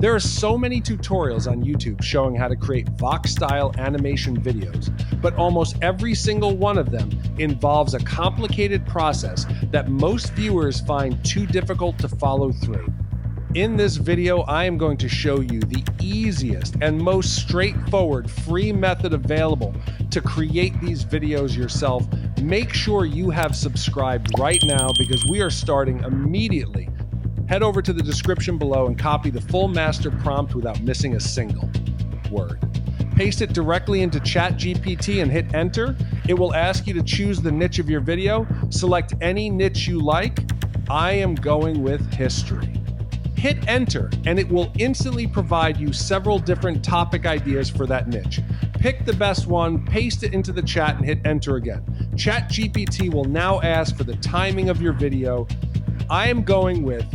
There are so many tutorials on YouTube showing how to create Vox-style animation videos, but almost every single one of them involves a complicated process that most viewers find too difficult to follow through. In this video, I am going to show you the easiest and most straightforward free method available to create these videos yourself. Make sure you have subscribed right now because we are starting immediately. Head over to the description below and copy the full master prompt without missing a single word. Paste it directly into ChatGPT and hit enter. It will ask you to choose the niche of your video. Select any niche you like. I am going with history. Hit enter and it will instantly provide you several different topic ideas for that niche. Pick the best one, paste it into the chat and hit enter again. ChatGPT will now ask for the timing of your video. I am going with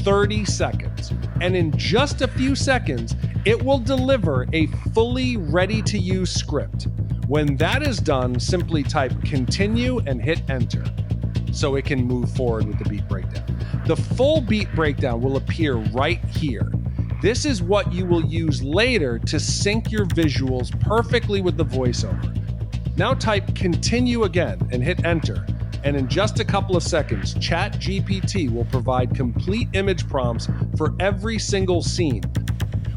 30 seconds, and in just a few seconds, it will deliver a fully ready-to-use script. When that is done, simply type continue and hit enter so it can move forward with the beat breakdown. The full beat breakdown will appear right here. This is what you will use later to sync your visuals perfectly with the voiceover. Now type continue again and hit enter. And in just a couple of seconds, ChatGPT will provide complete image prompts for every single scene.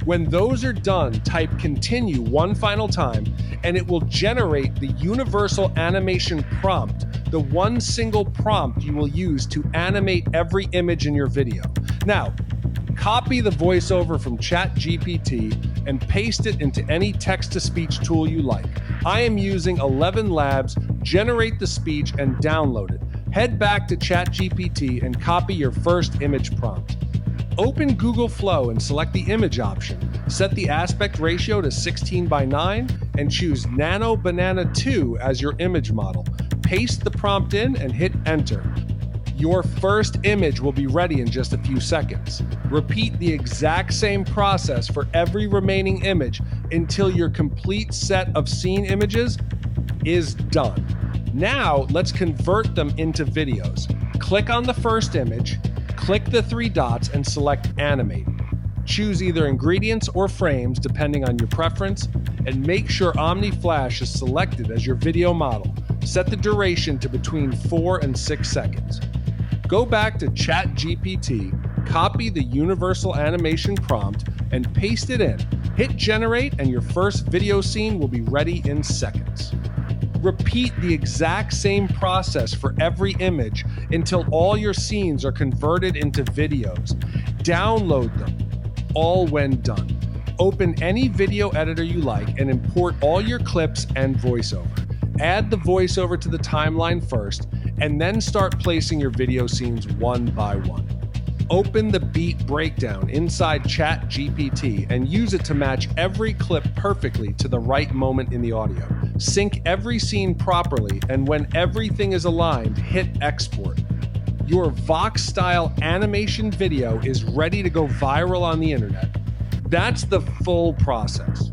When those are done, type continue one final time, and it will generate the universal animation prompt, the one single prompt you will use to animate every image in your video. Now, copy the voiceover from ChatGPT and paste it into any text-to-speech tool you like. I am using 11 Labs. Generate the speech and download it. Head back to ChatGPT and copy your first image prompt. Open Google Flow and select the image option. Set the aspect ratio to 16:9 and choose Nano Banana 2 as your image model. Paste the prompt in and hit enter. Your first image will be ready in just a few seconds. Repeat the exact same process for every remaining image until your complete set of scene images is done. Now let's convert them into videos. Click on the first image, click the three dots and select animate. Choose either ingredients or frames depending on your preference, and make sure OmniFlash is selected as your video model. Set the duration to between 4 and 6 seconds. Go back to ChatGPT, copy the universal animation prompt, and paste it in. Hit generate, and your first video scene will be ready in seconds. Repeat the exact same process for every image until all your scenes are converted into videos. Download them, all when done. Open any video editor you like and import all your clips and voiceover. Add the voiceover to the timeline first, and then start placing your video scenes one by one. Open the beat breakdown inside ChatGPT and use it to match every clip perfectly to the right moment in the audio. Sync every scene properly, and when everything is aligned, hit export. Your Vox-style animation video is ready to go viral on the internet. That's the full process.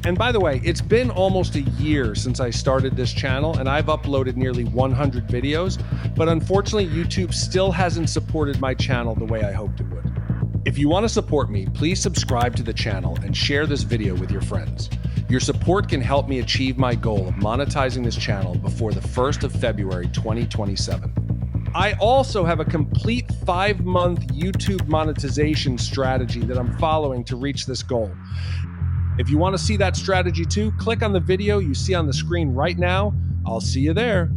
And by the way, it's been almost a year since I started this channel, and I've uploaded nearly 100 videos, but unfortunately YouTube still hasn't supported my channel the way I hoped it would. If you want to support me, please subscribe to the channel and share this video with your friends. Your support can help me achieve my goal of monetizing this channel before the 1st of February 2027. I also have a complete 5-month YouTube monetization strategy that I'm following to reach this goal. If you want to see that strategy too, click on the video you see on the screen right now. I'll see you there.